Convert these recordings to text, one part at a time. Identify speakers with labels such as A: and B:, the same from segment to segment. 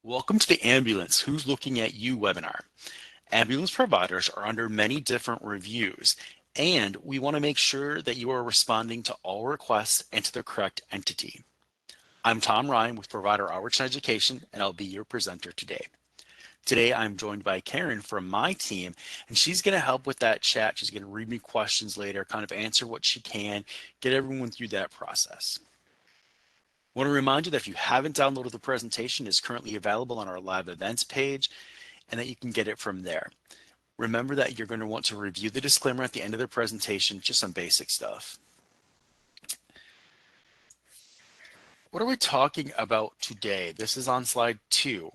A: Welcome to the Ambulance Who's Looking at You webinar. Ambulance providers are under many different reviews, and we want to make sure that you are responding to all requests and to the correct entity. I'm Tom Ryan with Provider Outreach and Education, and I'll be your presenter today. Today, I'm joined by Karen from my team, and she's going to help with that chat. She's going to read me questions later, kind of answer what she can, get everyone through that process. I want to remind you that if you haven't downloaded the presentation, it's currently available on our live events page and that you can get it from there. Remember that you're going to want to review the disclaimer at the end of the presentation, just some basic stuff. What are we talking about today? This is on slide 2.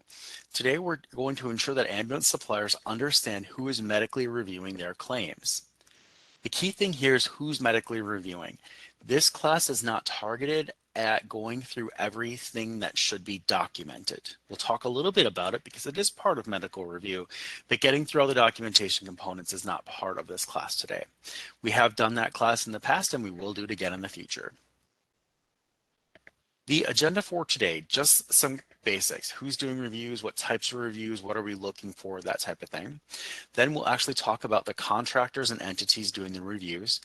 A: Today we're going to ensure that ambulance suppliers understand who is medically reviewing their claims. The key thing here is who's medically reviewing. This class is not targeted at going through everything that should be documented. We'll talk a little bit about it because it is part of medical review, but getting through all the documentation components is not part of this class today. We have done that class in the past and we will do it again in the future. The agenda for today, just some basics. Who's doing reviews, what types of reviews, what are we looking for, that type of thing. Then we'll actually talk about the contractors and entities doing the reviews.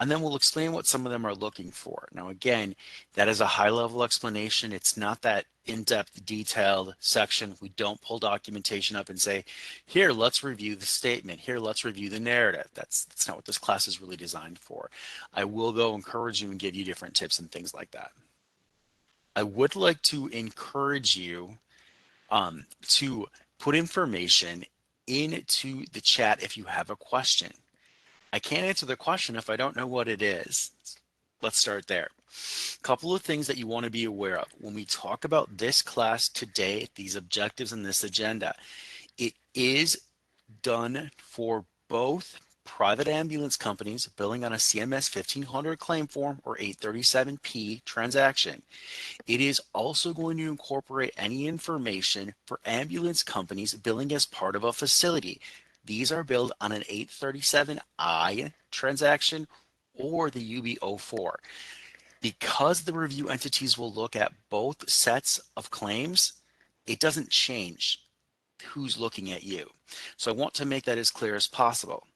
A: And then we'll explain what some of them are looking for. Now, again, that is a high-level explanation. It's not that in-depth, detailed section. We don't pull documentation up and say, here, let's review the statement. Here, let's review the narrative. That's not what this class is really designed for. I will, though, encourage you and give you different tips and things like that. I would like to encourage you to put information into the chat if you have a question. I can't answer the question if I don't know what it is. Let's start there. A couple of things that you want to be aware of. When we talk about this class today, these objectives and this agenda, it is done for both private ambulance companies billing on a CMS 1500 claim form or 837P transaction. It is also going to incorporate any information for ambulance companies billing as part of a facility. These are billed on an 837I transaction or the UB04. Because the review entities will look at both sets of claims, it doesn't change who's looking at you. So I want to make that as clear as possible.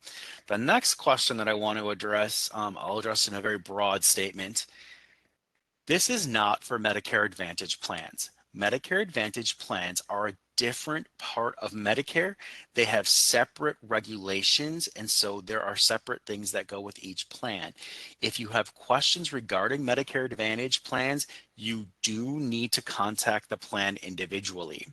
A: The next question that I want to address, I'll address in a very broad statement. This is not for Medicare Advantage plans. Medicare Advantage plans are a different part of Medicare. They have separate regulations, and so there are separate things that go with each plan. If you have questions regarding Medicare Advantage plans, you do need to contact the plan individually.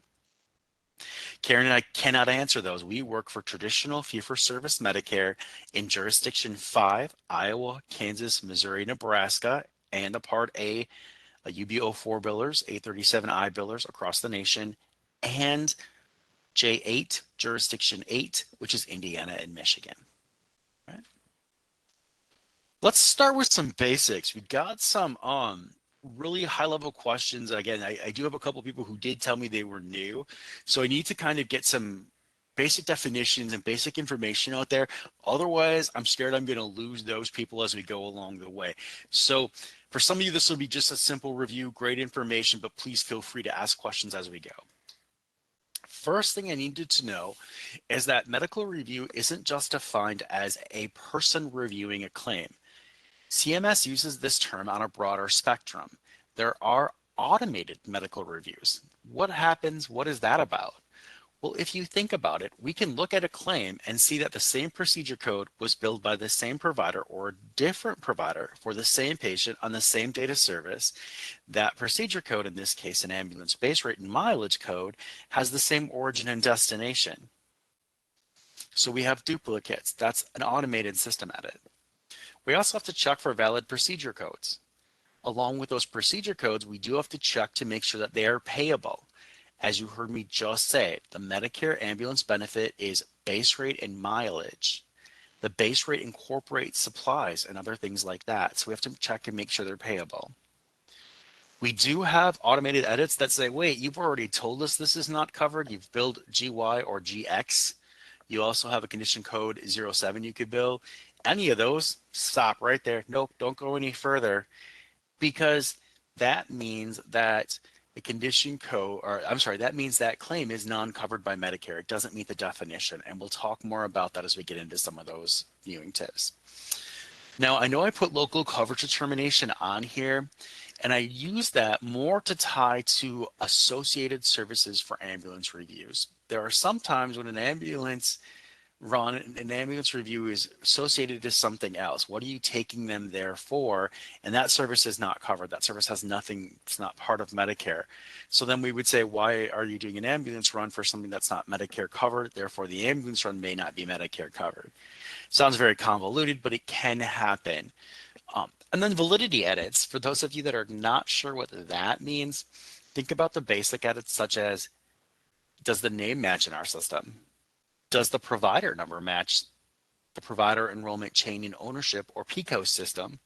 A: Karen and I cannot answer those. We work for traditional fee-for-service Medicare in Jurisdiction 5, Iowa, Kansas, Missouri, Nebraska, and the Part A UB04 billers, 837I billers across the nation, and J8, Jurisdiction 8, which is Indiana and Michigan. Right. Let's start with some basics. We got some really high-level questions. Again, I do have a couple people who did tell me they were new, so I need to kind of get some basic definitions and basic information out there. Otherwise, I'm scared I'm going to lose those people as we go along the way. So for some of you, this will be just a simple review, great information, but please feel free to ask questions as we go. First thing I needed to know is that medical review isn't just defined as a person reviewing a claim. CMS uses this term on a broader spectrum. There are automated medical reviews. What happens? What is that about? Well, if you think about it, we can look at a claim and see that the same procedure code was billed by the same provider or a different provider for the same patient on the same date of service. That procedure code, in this case an ambulance base rate and mileage code, has the same origin and destination. So we have duplicates. That's an automated system at it. We also have to check for valid procedure codes. Along with those procedure codes, we do have to check to make sure that they are payable. As you heard me just say, the Medicare ambulance benefit is base rate and mileage. The base rate incorporates supplies and other things like that. So we have to check and make sure they're payable. We do have automated edits that say, wait, you've already told us this is not covered. You've billed GY or GX. You also have a condition code 07 you could bill. Any of those, stop right there. Nope, don't go any further, because that means that the condition code, or I'm sorry, that means that claim is non-covered by Medicare. It doesn't meet the definition, and we'll talk more about that as we get into some of those viewing tips. Now, I know I put local coverage determination on here, and I use that more to tie to associated services for ambulance reviews. There are some times when an ambulance review is associated to something else. What are you taking them there for? And that service is not covered. That service has nothing, it's not part of Medicare. So then we would say, why are you doing an ambulance run for something that's not Medicare covered? Therefore, the ambulance run may not be Medicare covered. Sounds very convoluted, but it can happen. And then validity edits, for those of you that are not sure what that means, think about the basic edits such as, does the name match in our system? Does the provider number match the provider enrollment chain in ownership or PICO system?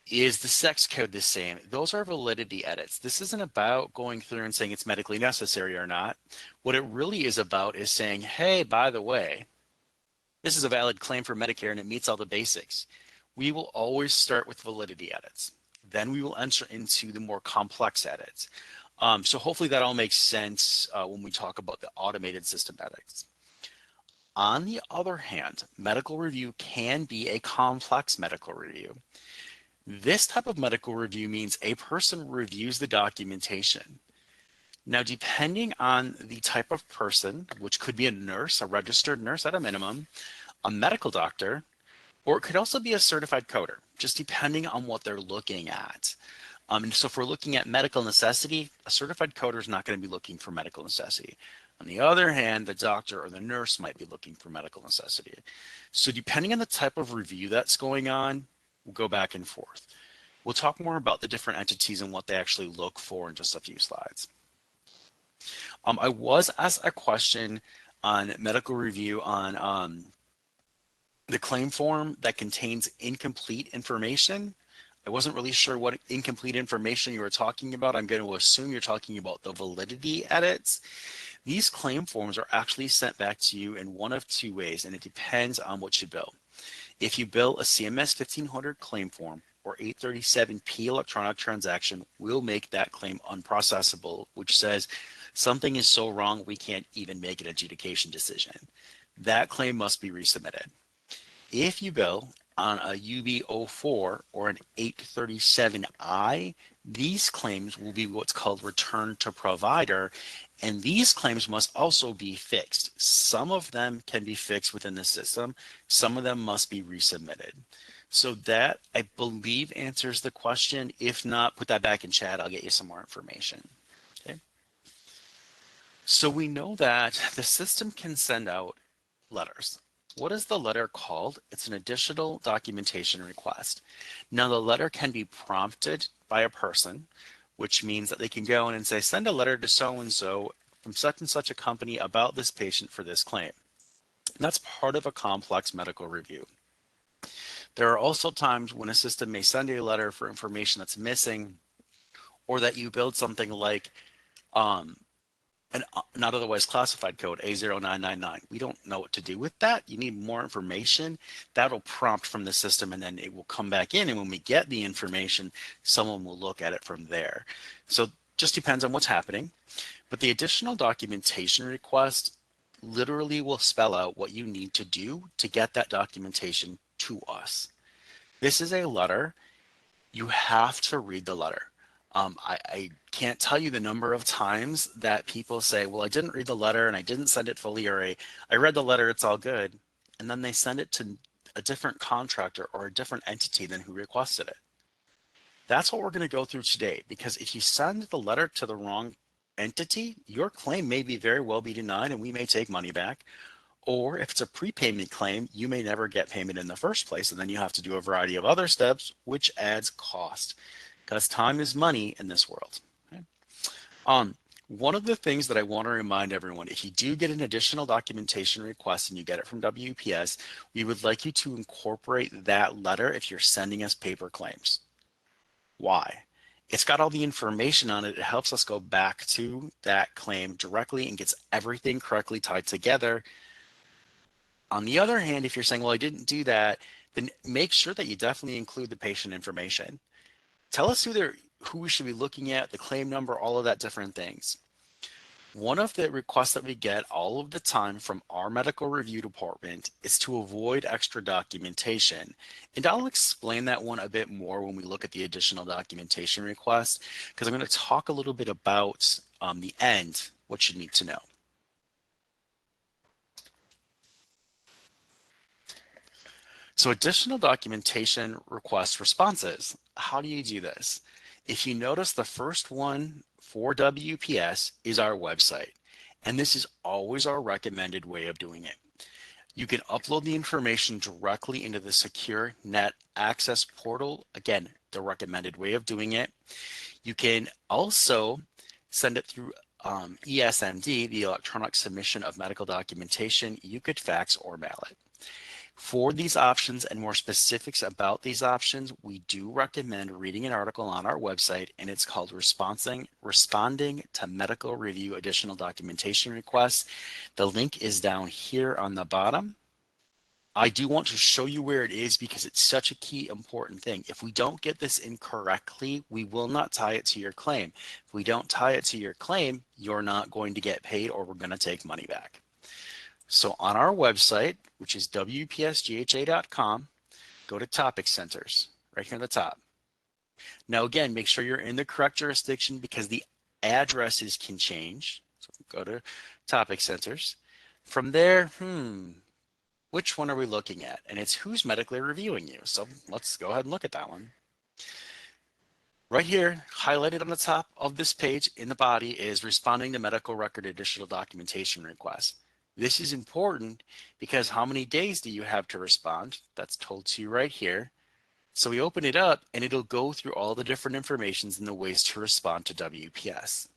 A: Is the sex code the same? Those are validity edits. This isn't about going through and saying it's medically necessary or not. What it really is about is saying, hey, by the way, this is a valid claim for Medicare and it meets all the basics. We will always start with validity edits. Then we will enter into the more complex edits. So hopefully that all makes sense when we talk about the automated system edits. On the other hand, medical review can be a complex medical review. This type of medical review means a person reviews the documentation. Now, depending on the type of person, which could be a nurse, a registered nurse at a minimum, a medical doctor, or it could also be a certified coder, just depending on what they're looking at. And so if we're looking at medical necessity, a certified coder is not going to be looking for medical necessity. On the other hand, the doctor or the nurse might be looking for medical necessity. So depending on the type of review that's going on, we'll go back and forth. We'll talk more about the different entities and what they actually look for in just a few slides. I was asked a question on medical review on the claim form that contains incomplete information. I wasn't really sure what incomplete information you were talking about. I'm going to assume you're talking about the validity edits. These claim forms are actually sent back to you in one of two ways, and it depends on what you bill. If you bill a CMS 1500 claim form or 837P electronic transaction, we'll make that claim unprocessable, which says something is so wrong we can't even make an adjudication decision. That claim must be resubmitted. If you bill on a UB04 or an 837I, these claims will be what's called return to provider, and these claims must also be fixed. Some of them can be fixed within the system, some of them must be resubmitted. So that, I believe, answers the question. If not, put that back in chat, I'll get you some more information. Okay. So we know that the system can send out letters. What is the letter called? It's an additional documentation request. Now the letter can be prompted by a person, which means that they can go in and say, send a letter to so-and-so from such and such a company about this patient for this claim. And that's part of a complex medical review. There are also times when a system may send a letter for information that's missing, or that you build something like an not otherwise classified code, A0999. We don't know what to do with that. You need more information. That'll prompt from the system, and then it will come back in. And when we get the information, someone will look at it from there. So just depends on what's happening. But the additional documentation request literally will spell out what you need to do to get that documentation to us. This is a letter. You have to read the letter. I can't tell you the number of times that people say, well, I didn't read the letter and I didn't send it fully, or I read the letter, it's all good. And then they send it to a different contractor or a different entity than who requested it. That's what we're going to go through today, because if you send the letter to the wrong entity, your claim may very well be denied and we may take money back. Or if it's a prepayment claim, you may never get payment in the first place, and then you have to do a variety of other steps, which adds cost, because time is money in this world. Okay? One of the things that I want to remind everyone, if you do get an additional documentation request and you get it from WPS, we would like you to incorporate that letter if you're sending us paper claims. Why? It's got all the information on it. It helps us go back to that claim directly and gets everything correctly tied together. On the other hand, if you're saying, well, I didn't do that, then make sure that you definitely include the patient information. Tell us who we should be looking at, the claim number, all of that different things. One of the requests that we get all of the time from our medical review department is to avoid extra documentation. And I'll explain that one a bit more when we look at the additional documentation request, because I'm going to talk a little bit about the end, what you need to know. So additional documentation request responses. How do you do this? If you notice, the first one for WPS is our website, and this is always our recommended way of doing it. You can upload the information directly into the secure net access portal. Again, the recommended way of doing it. You can also send it through ESMD, the electronic submission of medical documentation. You could fax or mail it. For these options and more specifics about these options, we do recommend reading an article on our website, and it's called Responding to Medical Review Additional Documentation Requests. The link is down here on the bottom. I do want to show you where it is because it's such a key important thing. If we don't get this in correctly, we will not tie it to your claim. If we don't tie it to your claim, you're not going to get paid, or we're going to take money back. So on our website, which is wpsgha.com, go to Topic Centers, right here at the top. Now again, make sure you're in the correct jurisdiction because the addresses can change. So go to Topic Centers. From there, which one are we looking at? And it's who's medically reviewing you. So let's go ahead and look at that one. Right here, highlighted on the top of this page in the body is responding to medical record additional documentation requests. This is important because how many days do you have to respond? That's told to you right here. So we open it up and it'll go through all the different informations and the ways to respond to WPS.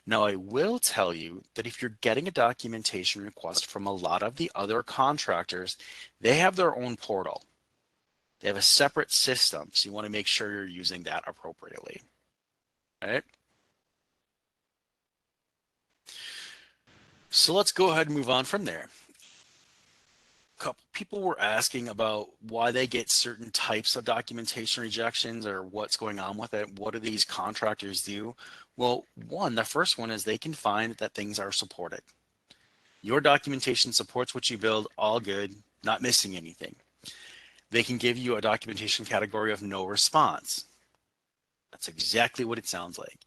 A: Now I will tell you that if you're getting a documentation request from a lot of the other contractors, they have their own portal. They have a separate system, so you want to make sure you're using that appropriately. All right? So let's go ahead and move on from there. A couple people were asking about why they get certain types of documentation rejections or what's going on with it. What do these contractors do? Well, the first one is they can find that things are supported. Your documentation supports what you build, all good, not missing anything. They can give you a documentation category of no response. That's exactly what it sounds like.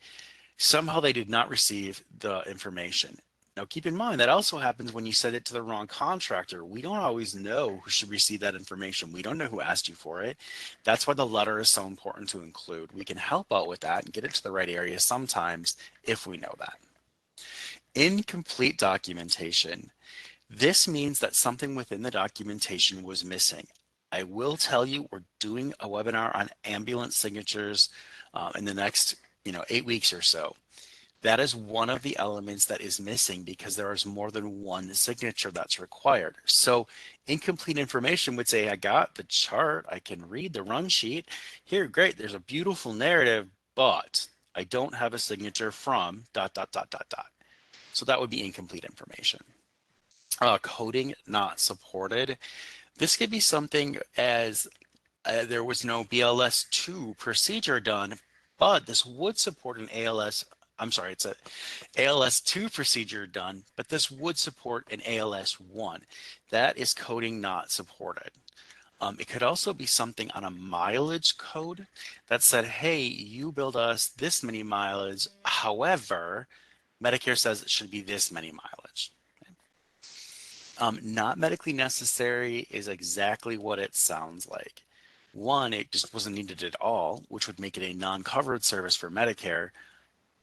A: Somehow they did not receive the information. Now keep in mind that also happens when you send it to the wrong contractor. We don't always know who should receive that information. We don't know who asked you for it. That's why the letter is so important to include. We can help out with that and get it to the right area sometimes if we know that. Incomplete documentation. This means that something within the documentation was missing. I will tell you, we're doing a webinar on ambulance signatures in the next 8 weeks or so. That is one of the elements that is missing because there is more than one signature that's required. So incomplete information would say, I got the chart, I can read the run sheet. Here, great, there's a beautiful narrative, but I don't have a signature from ... So that would be incomplete information. Coding not supported. This could be something as there was no BLS2 procedure done, but this would support an it's a ALS2 procedure done, but this would support an ALS1. That is coding not supported. It could also be something on a mileage code that said, hey, you billed us this many mileage. However, Medicare says it should be this many mileage. Not medically necessary is exactly what it sounds like. One, it just wasn't needed at all, which would make it a non-covered service for Medicare,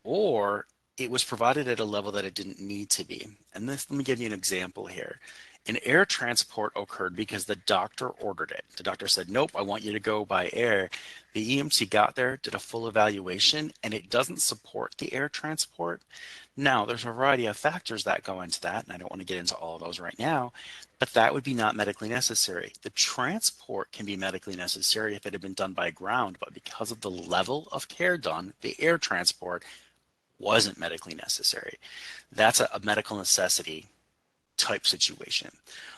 A: or it was provided at a level that it didn't need to be. And let me give you an example here. An air transport occurred because the doctor ordered it. The doctor said, nope, I want you to go by air. The EMT got there, did a full evaluation, and it doesn't support the air transport. Now, there's a variety of factors that go into that, and I don't want to get into all of those right now, but that would be not medically necessary. The transport can be medically necessary if it had been done by ground, but because of the level of care done, the air transport wasn't medically necessary. That's a medical necessity type situation.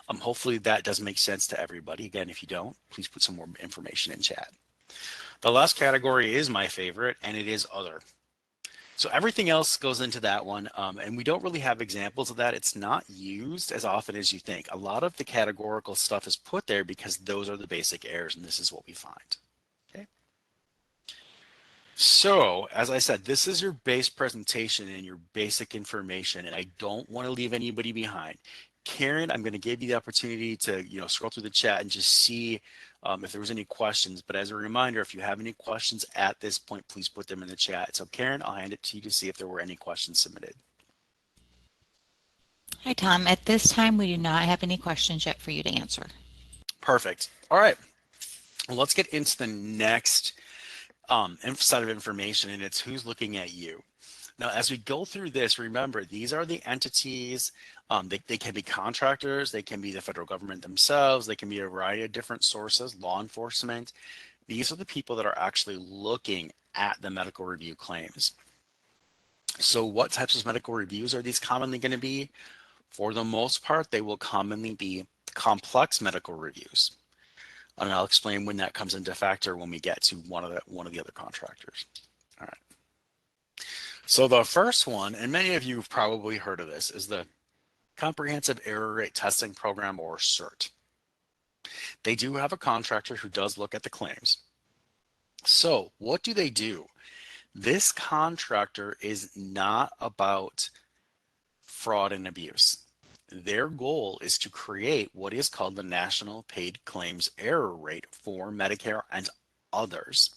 A: Hopefully that does make sense to everybody. Again, if you don't, please put some more information in chat. The last category is my favorite, and it is other. So everything else goes into that one, and we don't really have examples of that. It's not used as often as you think. A lot of the categorical stuff is put there because those are the basic errors, and this is what we find. Okay. So, as I said, this is your base presentation and your basic information, and I don't want to leave anybody behind. Karen, I'm going to give you the opportunity to, scroll through the chat and just see if there was any questions. But as a reminder, if you have any questions at this point, please put them in the chat. So Karen, I'll hand it to you to see if there were any questions submitted.
B: Hi, Tom. At this time, we do not have any questions yet for you to answer.
A: Perfect. All right. Well, let's get into the next set of information, and it's who's looking at you. Now, as we go through this, remember, these are the entities. They can be contractors, they can be the federal government themselves, they can be a variety of different sources, law enforcement. These are the people that are actually looking at the medical review claims. So what types of medical reviews are these commonly going to be? For the most part, they will commonly be complex medical reviews. And I'll explain when that comes into factor when we get to one of the other contractors. All right. So the first one, and many of you have probably heard of this, is the Comprehensive Error Rate Testing Program, or CERT. They do have a contractor who does look at the claims. So what do they do? This contractor is not about fraud and abuse. Their goal is to create what is called the National Paid Claims Error Rate for Medicare and others.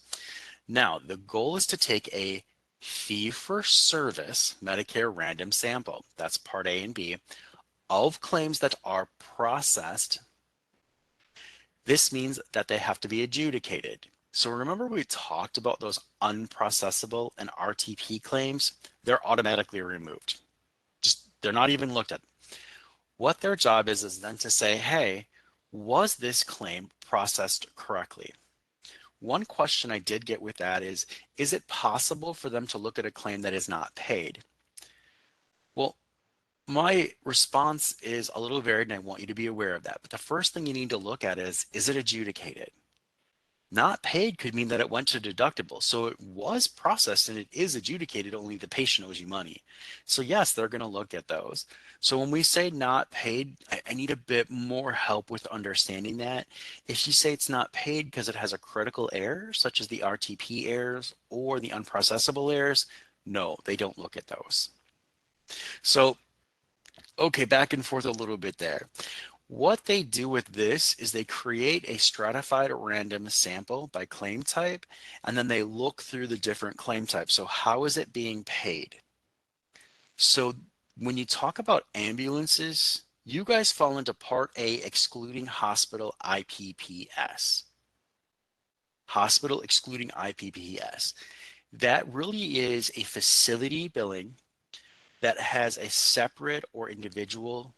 A: Now, the goal is to take a fee-for-service Medicare random sample, that's Part A and B, of claims that are processed. This means that they have to be adjudicated. So remember we talked about those unprocessable and RTP claims? They're automatically removed. They're not even looked at. What their job is then to say, hey, was this claim processed correctly? One question I did get with that is it possible for them to look at a claim that is not paid? Well, my response is a little varied, and I want you to be aware of that. But the first thing you need to look at is it adjudicated? Not paid could mean that it went to deductible. So it was processed and it is adjudicated, only the patient owes you money. So yes, they're going to look at those. So when we say not paid, I need a bit more help with understanding that. If you say it's not paid because it has a critical error, such as the RTP errors or the unprocessable errors, no, they don't look at those. So, okay, back and forth a little bit there. What they do with this is they create a stratified random sample by claim type, and then they look through the different claim types. So how is it being paid? So when you talk about ambulances, you guys fall into Part A, excluding hospital IPPS. Hospital excluding IPPS. That really is a facility billing that has a separate or individual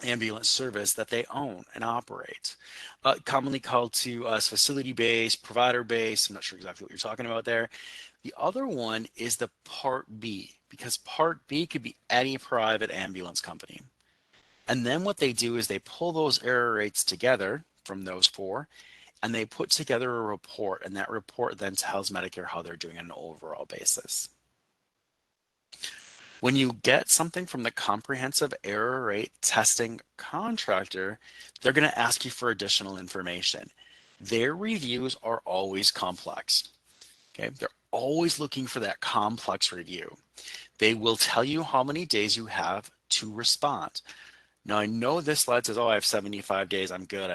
A: ambulance service that they own and operate, commonly called to us facility-based, provider-based. I'm not sure exactly what you're talking about there. The other one is the Part B, because Part B could be any private ambulance company. And then what they do is they pull those error rates together from those four, and they put together a report, and that report then tells Medicare how they're doing on an overall basis. When you get something from the Comprehensive Error Rate Testing Contractor, they're going to ask you for additional information. Their reviews are always complex. Okay, they're always looking for that complex review. They will tell you how many days you have to respond. Now, I know this slide says, oh, I have 75 days, I'm good.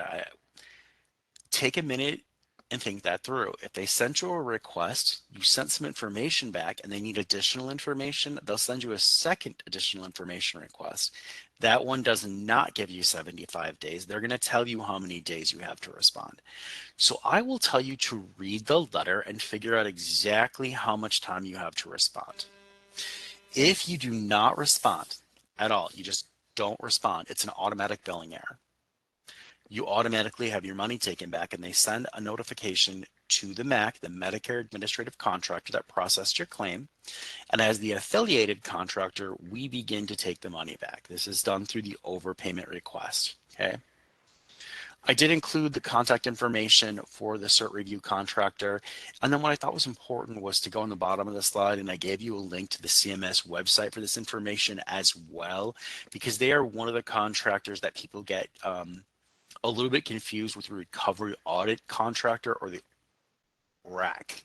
A: Take a minute and think that through. If they sent you a request, you sent some information back, and they need additional information, they'll send you a second additional information request. That one does not give you 75 days. They're going to tell you how many days you have to respond. So I will tell you to read the letter and figure out exactly how much time you have to respond. If you do not respond at all, you just don't respond, it's an automatic billing error. You automatically have your money taken back, and they send a notification to the MAC, the Medicare Administrative Contractor that processed your claim. And as the affiliated contractor, we begin to take the money back. This is done through the overpayment request. Okay. I did include the contact information for the CERT review contractor. And then what I thought was important was to go on the bottom of the slide, and I gave you a link to the CMS website for this information as well, because they are one of the contractors that people get a little bit confused with the recovery audit contractor, or the RAC.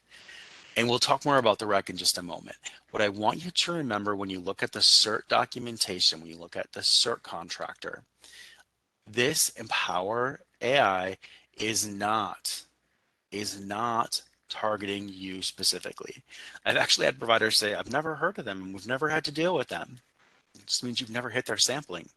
A: And we'll talk more about the RAC in just a moment. What I want you to remember when you look at the CERT documentation, when you look at the CERT contractor, this Empower AI is not targeting you specifically. I've actually had providers say, I've never heard of them and we've never had to deal with them. It just means you've never hit their sampling.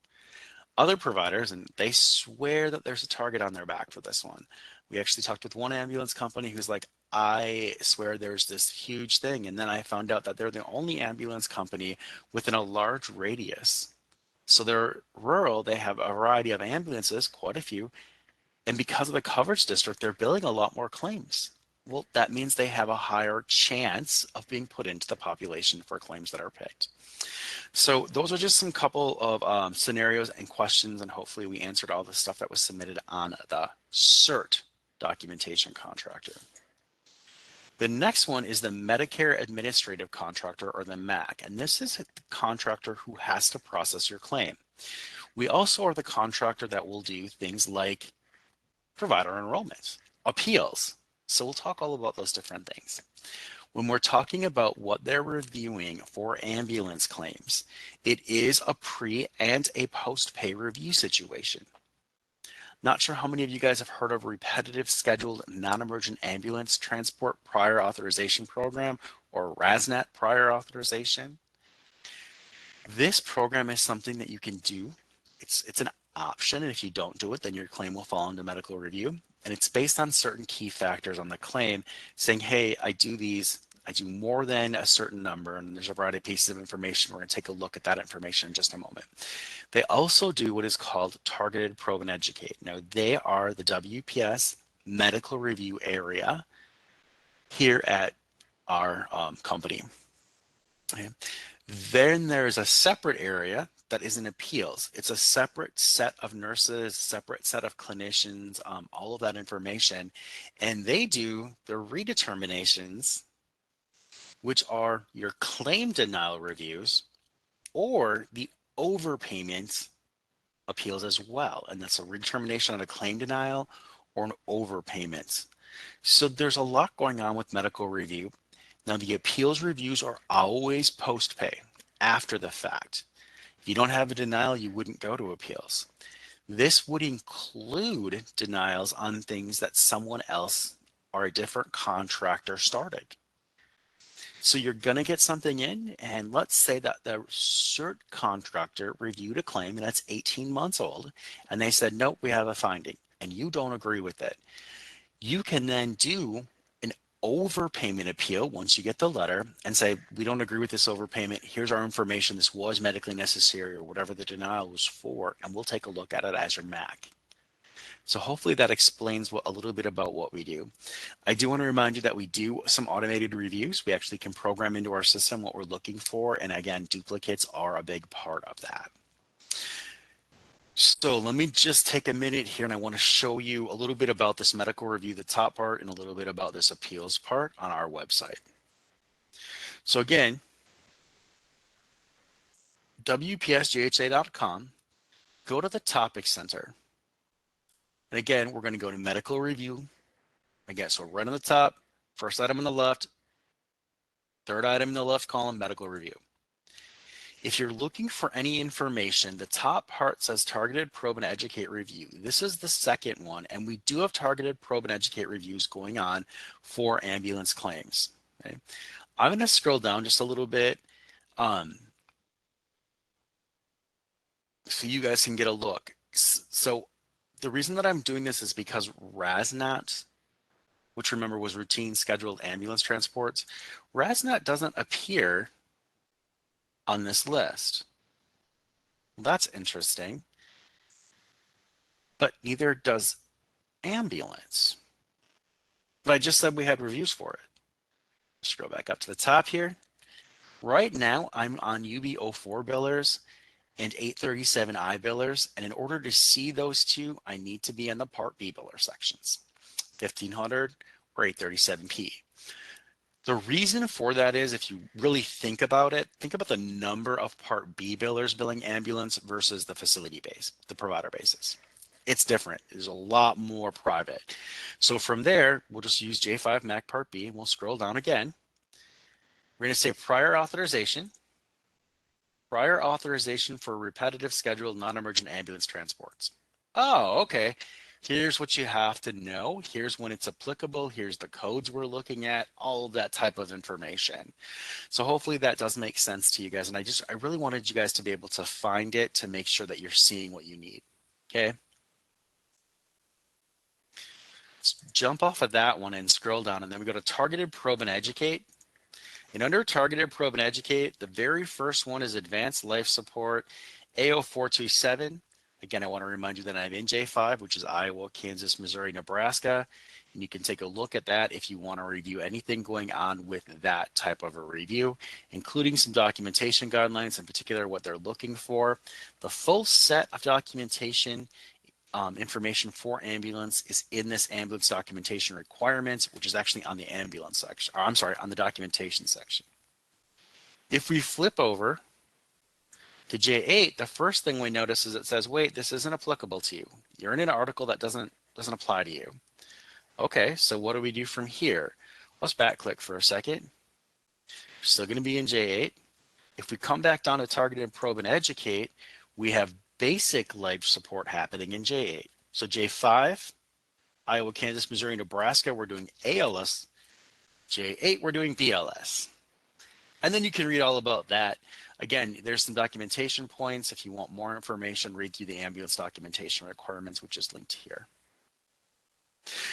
A: Other providers, and they swear that there's a target on their back for this one. We actually talked with one ambulance company who's like, I swear there's this huge thing. And then I found out that they're the only ambulance company within a large radius. So they're rural, they have a variety of ambulances, quite a few, and because of the coverage district, they're billing a lot more claims. Well, that means they have a higher chance of being put into the population for claims that are picked. So those are just some couple of scenarios and questions, and hopefully we answered all the stuff that was submitted on the CERT documentation contractor. The next one is the Medicare Administrative Contractor, or the MAC, and this is the contractor who has to process your claim. We also are the contractor that will do things like provider enrollment, appeals. So we'll talk all about those different things. When we're talking about what they're reviewing for ambulance claims, it is a pre and a post-pay review situation. Not sure how many of you guys have heard of repetitive scheduled non-emergent ambulance transport prior authorization program, or RASNAT prior authorization. This program is something that you can do. It's an option, and if you don't do it, then your claim will fall into medical review. And it's based on certain key factors on the claim, saying, hey, I do more than a certain number, and there's a variety of pieces of information. We're going to take a look at that information in just a moment. They also do what is called targeted probe and educate. Now, they are the WPS medical review area here at our company. Okay. Then there's a separate area that is in appeals. It's a separate set of nurses, separate set of clinicians, all of that information. And they do the redeterminations, which are your claim denial reviews or the overpayment appeals as well. And that's a redetermination on a claim denial or an overpayment. So there's a lot going on with medical review. Now, the appeals reviews are always post-pay, after the fact. If you don't have a denial, you wouldn't go to appeals. This would include denials on things that someone else or a different contractor started. So you're going to get something in, and let's say that the CERT contractor reviewed a claim and that's 18 months old, and they said, nope, we have a finding, and you don't agree with it. You can then do an overpayment appeal once you get the letter and say, we don't agree with this overpayment. Here's our information. This was medically necessary, or whatever the denial was for, and we'll take a look at it as your MAC. So hopefully that explains a little bit about what we do. I do want to remind you that we do some automated reviews. We actually can program into our system what we're looking for. And again, duplicates are a big part of that. So let me just take a minute here, and I want to show you a little bit about this medical review, the top part, and a little bit about this appeals part on our website. So again, WPSGHA.com, go to the topic center. And again, we're going to go to medical review. Again, so right on the top, first item on the left, third item in the left column, medical review. If you're looking for any information, the top part says targeted probe and educate review. This is the second one, and we do have targeted probe and educate reviews going on for ambulance claims. Okay. I'm going to scroll down just a little bit so you guys can get a look. So the reason that I'm doing this is because RASNAT, which remember was routine scheduled ambulance transports, RASNAT doesn't appear on this list. Well, that's interesting. But neither does ambulance. But I just said we had reviews for it. Scroll back up to the top here. Right now, I'm on UB04 billers, and 837I billers. And in order to see those two, I need to be in the Part B biller sections, 1500 or 837P. The reason for that is, if you really think about it, think about the number of Part B billers billing ambulance versus the facility base, the provider basis. It's different. There's a lot more private. So from there, we'll just use J5 MAC Part B and we'll scroll down again. We're going to say prior authorization for repetitive scheduled non-emergent ambulance transports. Oh, okay. Here's what you have to know. Here's when it's applicable. Here's the codes we're looking at, all of that type of information. So hopefully that does make sense to you guys. And I really wanted you guys to be able to find it to make sure that you're seeing what you need. Okay. Let's jump off of that one and scroll down, and then we go to targeted probe and educate. And under targeted probe and educate, the very first one is advanced life support AO427. Again, I want to remind you that I'm in J5, which is Iowa, Kansas, Missouri, Nebraska. And you can take a look at that if you want to review anything going on with that type of a review, including some documentation guidelines, in particular what they're looking for. The full set of documentation information for ambulance is in this ambulance documentation requirements, which is actually on the ambulance section, or I'm sorry, on the documentation section. If we flip over to J8, the first thing we notice is it says, wait, this isn't applicable to you. You're in an article that doesn't apply to you. Okay, so what do we do from here? Let's back click for a second. We're still going to be in J8. If we come back down to targeted probe and educate, we have basic life support happening in J8. So J5, Iowa, Kansas, Missouri, Nebraska, we're doing ALS. J8, we're doing BLS. And then you can read all about that. Again, there's some documentation points. If you want more information, read through the ambulance documentation requirements, which is linked here.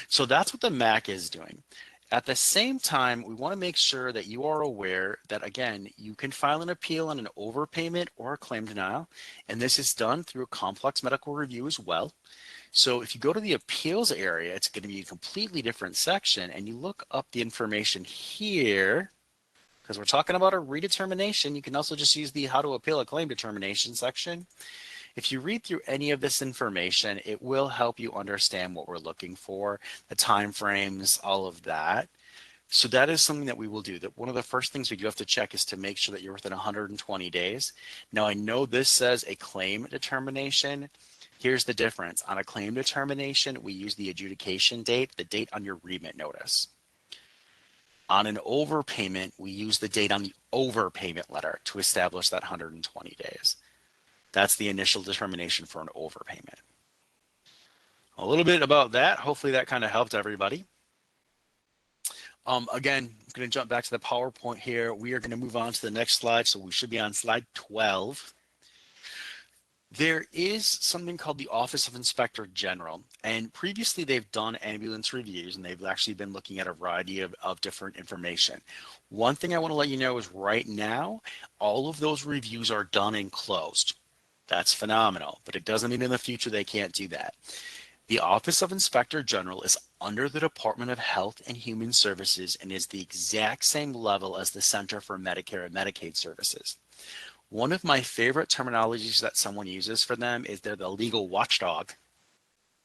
A: So that's what the MAC is doing. At the same time, we want to make sure that you are aware that, again, you can file an appeal on an overpayment or a claim denial, and this is done through a complex medical review as well. So if you go to the appeals area, it's going to be a completely different section, and you look up the information here, because we're talking about a redetermination. You can also just use the how to appeal a claim determination section. If you read through any of this information, it will help you understand what we're looking for, the time frames, all of that. So that is something that we will do. That one of the first things we do have to check is to make sure that you're within 120 days. Now, I know this says a claim determination. Here's the difference. On a claim determination, we use the adjudication date, the date on your remit notice. On an overpayment, we use the date on the overpayment letter to establish that 120 days. That's the initial determination for an overpayment. A little bit about that. Hopefully that kind of helped everybody. Again, I'm going to jump back to the PowerPoint here. We are going to move on to the next slide. So we should be on slide 12. There is something called the Office of Inspector General, and previously they've done ambulance reviews, and they've actually been looking at a variety of different information. One thing I want to let you know is right now, all of those reviews are done and closed. That's phenomenal, but it doesn't mean in the future they can't do that. The Office of Inspector General is under the Department of Health and Human Services and is the exact same level as the Center for Medicare and Medicaid Services. One of my favorite terminologies that someone uses for them is they're the legal watchdog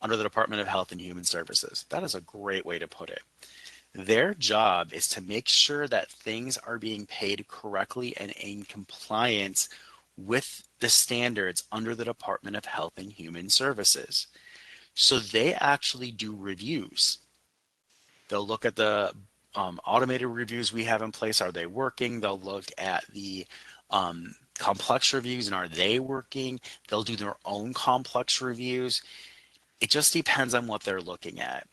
A: under the Department of Health and Human Services. That is a great way to put it. Their job is to make sure that things are being paid correctly and in compliance with the standards under the Department of Health and Human Services. So they actually do reviews. They'll look at the automated reviews we have in place. Are they working? They'll look at the complex reviews and are they working? They'll do their own complex reviews. It just depends on what they're looking at.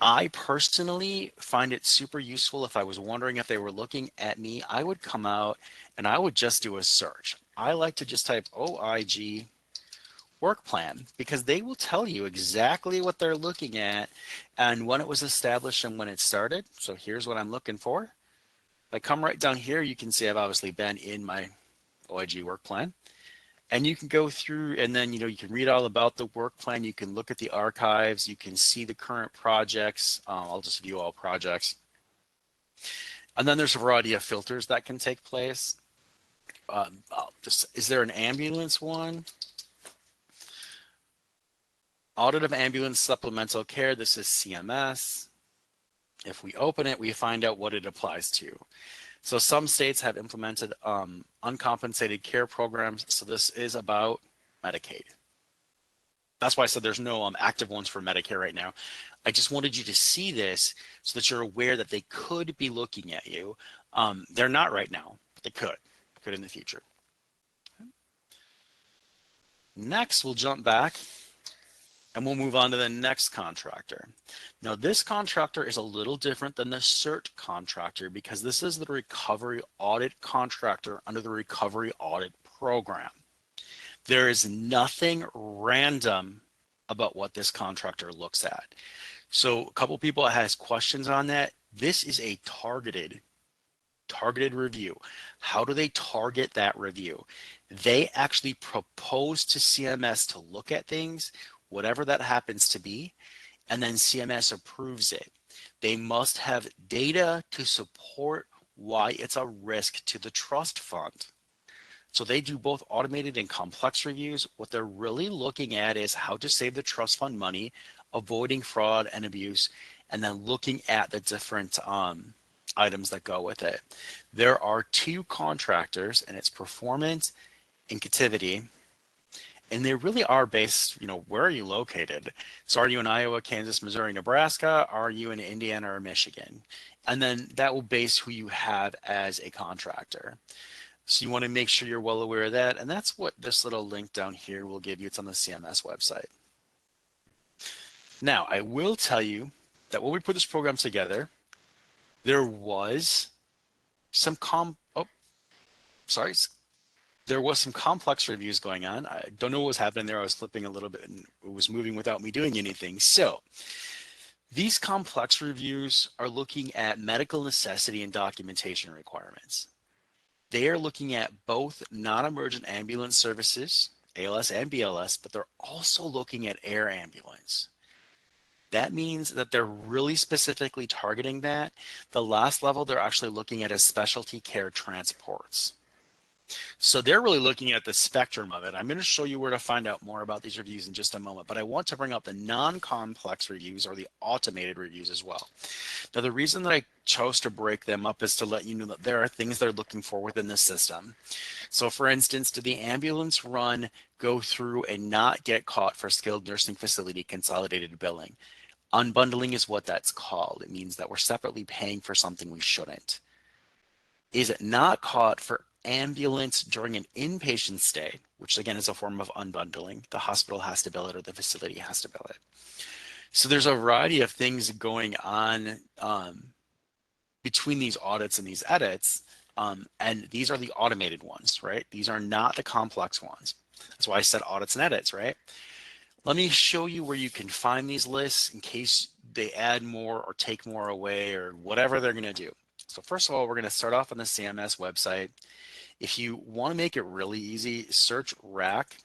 A: I personally find it super useful. If I was wondering if they were looking at me, I would come out and I would just do a search. I like to just type OIG Workplan because they will tell you exactly what they're looking at and when it was established and when it started. So here's what I'm looking for. If I come right down here, you can see I've obviously been in my OIG Workplan. And you can go through and then, you can read all about the work plan. You can look at the archives. You can see the current projects. I'll just view all projects. And then there's a variety of filters that can take place. is there an ambulance one? Audit of ambulance supplemental care. This is CMS. If we open it, we find out what it applies to. So some states have implemented uncompensated care programs. So this is about Medicaid. That's why I said there's no active ones for Medicare right now. I just wanted you to see this so that you're aware that they could be looking at you. They're not right now, but they could in the future. Next, we'll jump back and we'll move on to the next contractor. Now, this contractor is a little different than the CERT contractor because this is the recovery audit contractor under the recovery audit program. There is nothing random about what this contractor looks at. So a couple people has questions on that. This is a targeted review. How do they target that review? They actually propose to CMS to look at things, whatever that happens to be, and then CMS approves it. They must have data to support why it's a risk to the trust fund. So they do both automated and complex reviews. What they're really looking at is how to save the trust fund money, avoiding fraud and abuse, and then looking at the different items that go with it. There are two contractors, and it's performance and captivity. And they really are based, where are you located? So are you in Iowa, Kansas, Missouri, Nebraska? Are you in Indiana or Michigan? And then that will base who you have as a contractor. So you want to make sure you're well aware of that. And that's what this little link down here will give you. It's on the CMS website. Now, I will tell you that when we put this program together, there was some there was some complex reviews going on. I don't know what was happening there. I was flipping a little bit and it was moving without me doing anything. So these complex reviews are looking at medical necessity and documentation requirements. They are looking at both non-emergent ambulance services, ALS and BLS, but they're also looking at air ambulance. That means that they're really specifically targeting that. The last level they're actually looking at is specialty care transports. So they're really looking at the spectrum of it. I'm going to show you where to find out more about these reviews in just a moment, but I want to bring up the non-complex reviews or the automated reviews as well. Now, the reason that I chose to break them up is to let you know that there are things they're looking for within the system. So for instance, did the ambulance run go through and not get caught for skilled nursing facility consolidated billing? Unbundling is what that's called. It means that we're separately paying for something we shouldn't. Is it not caught for ambulance during an inpatient stay, which again is a form of unbundling? The hospital has to bill it or the facility has to bill it. So there's a variety of things going on between these audits and these edits. And these are the automated ones, right? These are not the complex ones. That's why I said audits and edits, right? Let me show you where you can find these lists in case they add more or take more away or whatever they're going to do. So first of all, we're going to start off on the CMS website. If you want to make it really easy, search RAC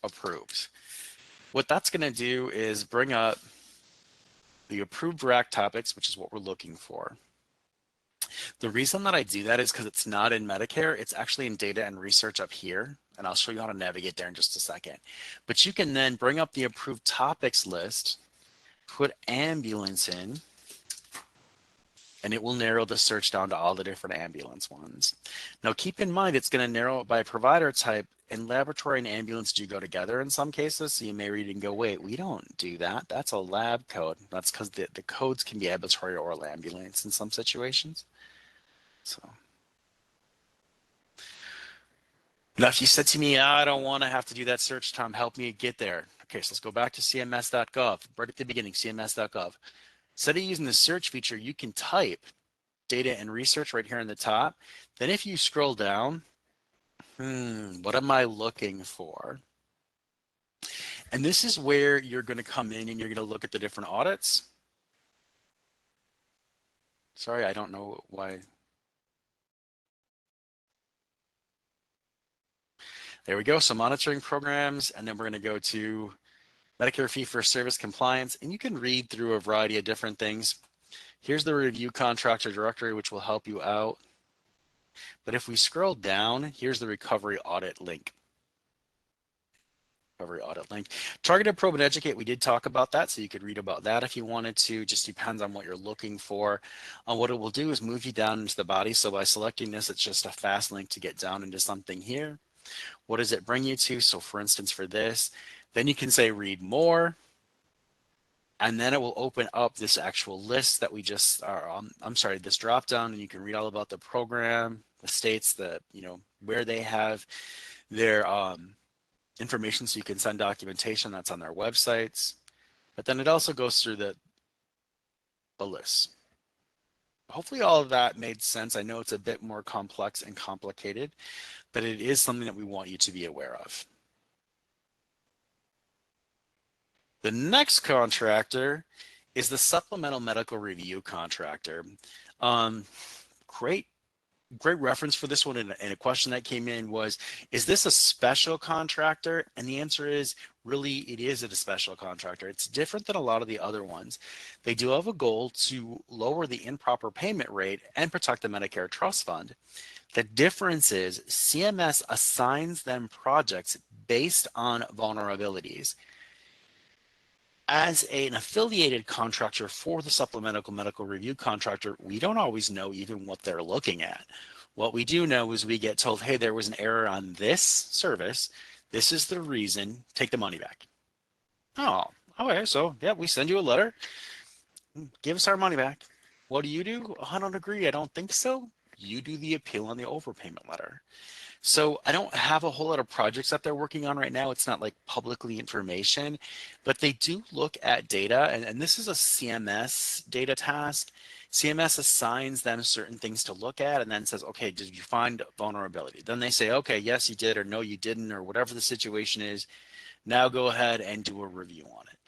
A: approved. What that's going to do is bring up the approved RAC topics, which is what we're looking for. The reason that I do that is because it's not in Medicare. It's actually in data and research up here. And I'll show you how to navigate there in just a second. But you can then bring up the approved topics list, put ambulance in, and it will narrow the search down to all the different ambulance ones. Now keep in mind, it's going to narrow it by provider type, and laboratory and ambulance do go together in some cases. So you may read and go, wait, we don't do that. That's a lab code. That's because the codes can be ambulatory or ambulance in some situations. So now if you said to me, I don't want to have to do that search, Tom, help me get there. Okay, so let's go back to cms.gov, right at the beginning, cms.gov. Instead of using the search feature, you can type data and research right here in the top. Then if you scroll down, what am I looking for? And this is where you're going to come in and you're going to look at the different audits. Sorry, I don't know why. There we go. So monitoring programs, and then we're going to go to Medicare fee-for-service compliance, and you can read through a variety of different things. Here's the review contractor directory, which will help you out. But if we scroll down, here's the recovery audit link. Recovery audit link. Targeted probe and educate, we did talk about that, so you could read about that if you wanted to. Just depends on what you're looking for. What it will do is move you down into the body. So by selecting this, it's just a fast link to get down into something here. What does it bring you to? So for instance, for this, then you can say read more. And then it will open up this actual list that we just are I'm sorry, this drop down, and you can read all about the program, the states, the, where they have their information, so you can send documentation that's on their websites. But then it also goes through the list. Hopefully all of that made sense. I know it's a bit more complex and complicated, but it is something that we want you to be aware of. The next contractor is the Supplemental Medical Review Contractor. Great reference for this one, and a question that came in was, is this a special contractor? And the answer is, really, it is a special contractor. It's different than a lot of the other ones. They do have a goal to lower the improper payment rate and protect the Medicare Trust Fund. The difference is CMS assigns them projects based on vulnerabilities. As an affiliated contractor for the Supplemental Medical Review Contractor, we don't always know even what they're looking at. What we do know is we get told, hey, there was an error on this service. This is the reason. Take the money back. Oh, okay. So, yeah, we send you a letter. Give us our money back. What do? I don't agree. I don't think so. You do the appeal on the overpayment letter. So I don't have a whole lot of projects that they're working on right now. It's not like publicly information, but they do look at data, and this is a CMS data task. CMS assigns them certain things to look at and then says, okay, did you find vulnerability? Then they say, okay, yes, you did, or no, you didn't, or whatever the situation is. Now go ahead and do a review on it.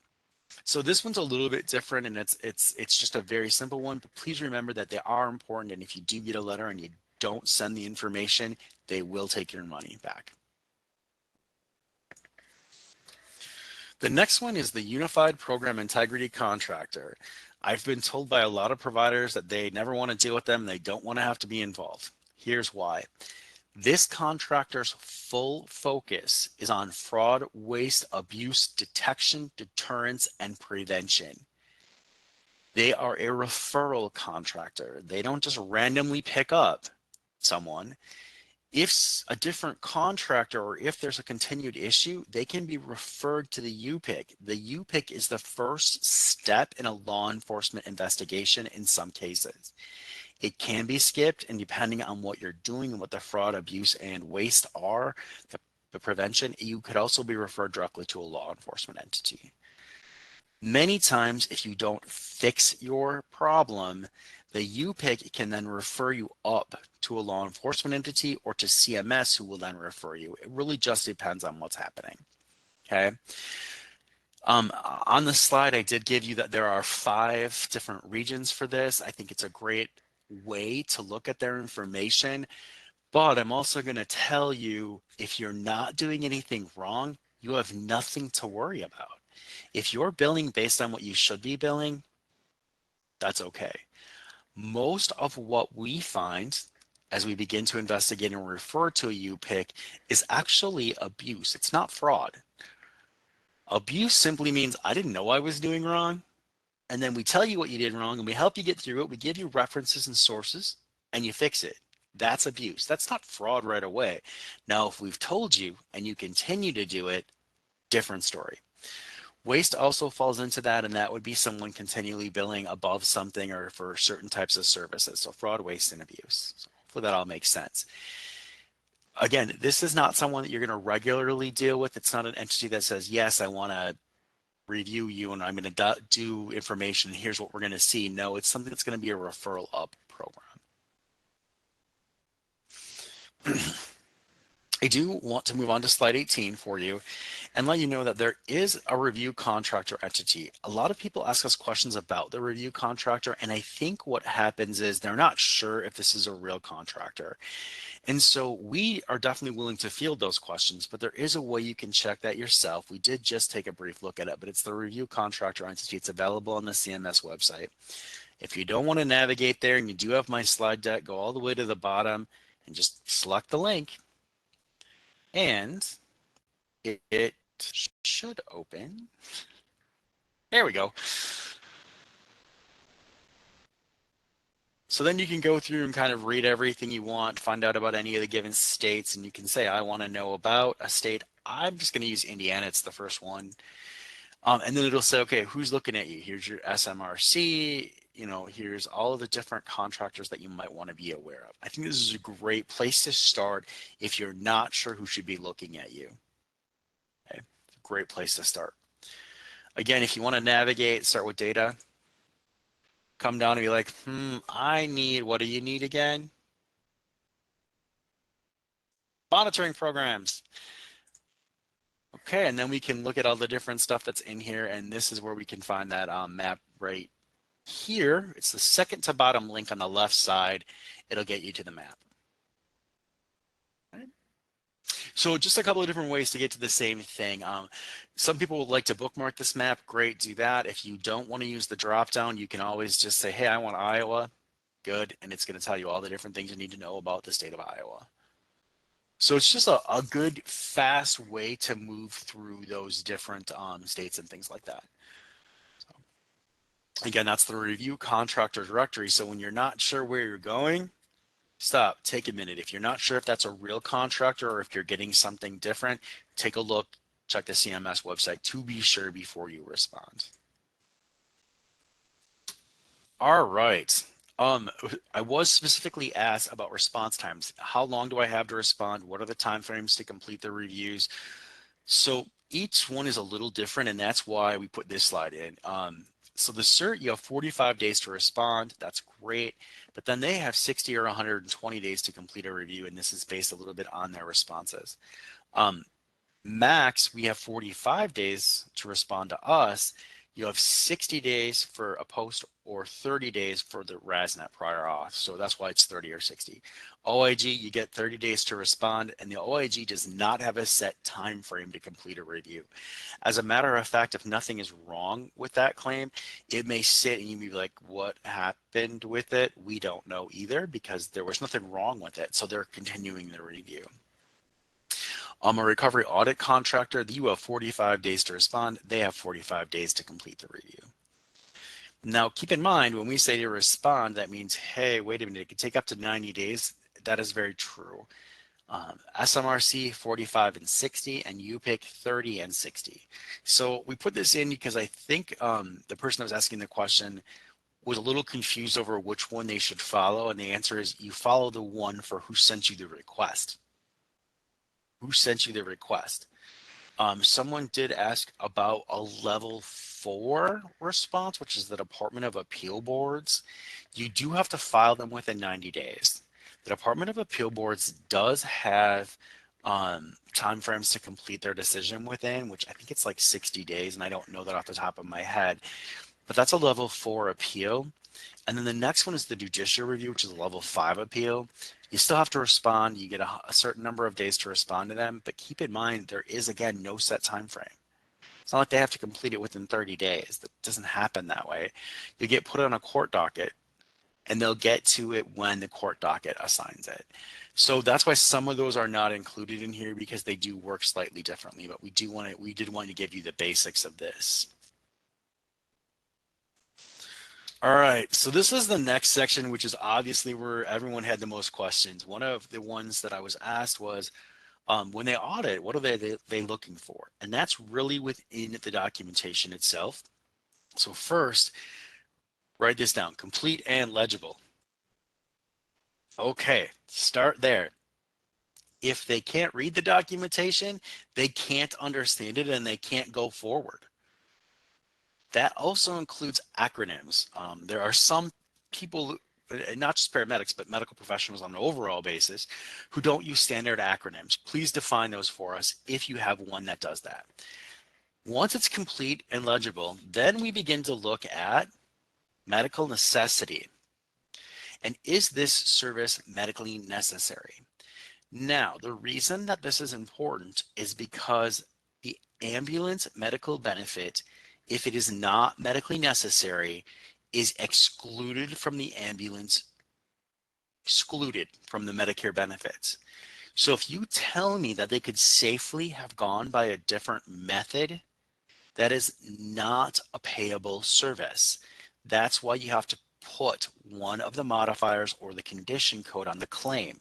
A: So this one's a little bit different, and it's just a very simple one, but please remember that they are important. And if you do get a letter and you don't send the information, they will take your money back. The next one is the Unified Program Integrity Contractor. I've been told by a lot of providers that they never want to deal with them. They don't want to have to be involved. Here's why. This contractor's full focus is on fraud, waste, abuse, detection, deterrence, and prevention. They are a referral contractor. They don't just randomly pick up someone. If a different contractor, or if there's a continued issue, they can be referred to the UPIC. The UPIC is the first step in a law enforcement investigation in some cases. It can be skipped, and depending on what you're doing and what the fraud, abuse, and waste are, the prevention, you could also be referred directly to a law enforcement entity. Many times, if you don't fix your problem, the UPIC can then refer you up to a law enforcement entity or to CMS, who will then refer you. It really just depends on what's happening. Okay. On the slide, I did give you that there are 5 different regions for this. I think it's a great way to look at their information, but I'm also going to tell you, if you're not doing anything wrong, you have nothing to worry about. If you're billing based on what you should be billing, that's okay. Most of what we find as we begin to investigate and refer to a UPIC is actually abuse. It's not fraud. Abuse simply means I didn't know I was doing wrong, and then we tell you what you did wrong and we help you get through it. We give you references and sources and you fix it. That's abuse. That's not fraud right away. Now, if we've told you and you continue to do it, different story. Waste also falls into that, and that would be someone continually billing above something or for certain types of services. So fraud, waste, and abuse. So hopefully that all makes sense. Again, this is not someone that you're going to regularly deal with. It's not an entity that says, yes, I want to review you and I'm going to do information. Here's what we're going to see. No, it's something that's going to be a referral up program. I do want to move on to slide 18 for you and let you know that there is a review contractor entity. A lot of people ask us questions about the review contractor, and I think what happens is they're not sure if this is a real contractor. And so we are definitely willing to field those questions, but there is a way you can check that yourself. We did just take a brief look at it, but it's the review contractor entity. It's available on the CMS website. If you don't want to navigate there and you do have my slide deck, go all the way to the bottom and just select the link, and it should open. There we go. So then you can go through and kind of read everything you want, find out about any of the given states, and you can say, I want to know about a state. I'm just going to use Indiana. It's the first one. And then it'll say, okay, who's looking at you? Here's your SMRC. Here's all of the different contractors that you might want to be aware of. I think this is a great place to start if you're not sure who should be looking at you. Okay, great place to start. Again, if you want to navigate, start with data. Come down and be like, what do you need again? Monitoring programs. Okay, and then we can look at all the different stuff that's in here, and this is where we can find that map right here. It's the second to bottom link on the left side. It'll get you to the map. Right. So just a couple of different ways to get to the same thing. Some people would like to bookmark this map. Great, do that. If you don't want to use the drop down, you can always just say, hey, I want Iowa. Good, and it's going to tell you all the different things you need to know about the state of Iowa. So it's just a good, fast way to move through those different states and things like that. So, again, that's the review contractor directory. So when you're not sure where you're going, stop, take a minute. If you're not sure if that's a real contractor or if you're getting something different, take a look, check the CMS website to be sure before you respond. All right. I was specifically asked about response times. How long do I have to respond? What are the timeframes to complete the reviews? So each one is a little different, and that's why we put this slide in. So the CERT, you have 45 days to respond. That's great. But then they have 60 or 120 days to complete a review, and this is based a little bit on their responses. Max, we have 45 days to respond to us. You have 60 days for a post or 30 days for the RASNet prior auth. So that's why it's 30 or 60. OIG, you get 30 days to respond, and the OIG does not have a set time frame to complete a review. As a matter of fact, if nothing is wrong with that claim, it may sit and you may be like, what happened with it? We don't know either because there was nothing wrong with it. So they're continuing the review. A recovery audit contractor, you have 45 days to respond. They have 45 days to complete the review. Now, keep in mind, when we say to respond, that means, hey, wait a minute, it could take up to 90 days. That is very true. SMRC 45 and 60, and UPIC 30 and 60. So we put this in because I think the person that was asking the question was a little confused over which one they should follow, and the answer is you follow the one for who sent you the request. Who sent you the request? Someone did ask about a level 4 response, which is the Department of Appeal Boards. You do have to file them within 90 days. The Department of Appeal Boards does have timeframes to complete their decision within, which I think it's like 60 days, and I don't know that off the top of my head, but that's a level 4 appeal. And then the next one is the judicial review, which is a level 5 appeal. You still have to respond. You get a certain number of days to respond to them, but keep in mind there is, again, no set time frame. It's not like they have to complete it within 30 days. That doesn't happen that way. You get put on a court docket, and they'll get to it when the court docket assigns it. So that's why some of those are not included in here because they do work slightly differently, but we did want to give you the basics of this. All right, so this is the next section, which is obviously where everyone had the most questions. One of the ones that I was asked was, when they audit, what are they looking for? And that's really within the documentation itself. So first, write this down, complete and legible. Okay, start there. If they can't read the documentation, they can't understand it and they can't go forward. That also includes acronyms. There are some people, not just paramedics, but medical professionals on an overall basis, who don't use standard acronyms. Please define those for us if you have one that does that. Once it's complete and legible, then we begin to look at medical necessity. And is this service medically necessary? Now, the reason that this is important is because the ambulance medical benefit, if it is not medically necessary, is excluded from the ambulance excluded from the Medicare benefits. So if you tell me that they could safely have gone by a different method, that is not a payable service. That's why you have to put one of the modifiers or the condition code on the claim.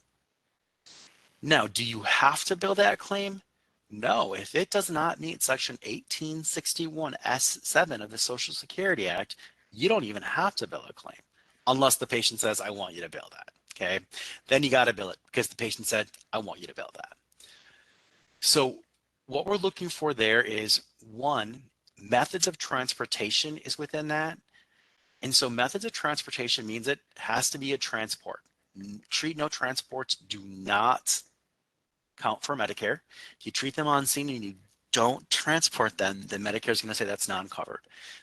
A: Now, do you have to bill that claim? No, if it does not meet Section 1861 S7 of the Social Security Act, you don't even have to bill a claim unless the patient says, I want you to bill that. Okay, then you got to bill it because the patient said, I want you to bill that. So what we're looking for there is one, methods of transportation is within that. And so methods of transportation means it has to be a transport. Treat no transports do not count for Medicare. If you treat them on scene and you don't transport them, then Medicare is going to say that's non-covered.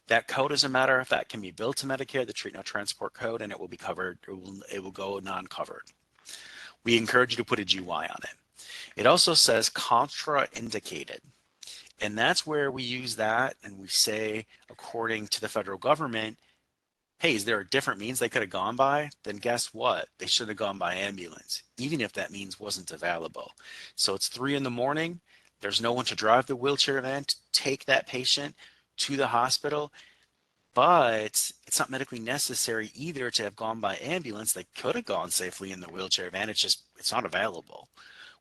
A: That code, as a matter of fact, can be billed to Medicare, the treat no transport code, and it will be covered. It will go non-covered. We encourage you to put a GY on it. It also says contraindicated. And that's where we use that and we say, according to the federal government, hey, is there a different means they could have gone by? Then guess what? They should have gone by ambulance, even if that means wasn't available. So it's 3 a.m. There's no one to drive the wheelchair van to take that patient to the hospital, but it's not medically necessary either to have gone by ambulance. They could have gone safely in the wheelchair van. It's not available.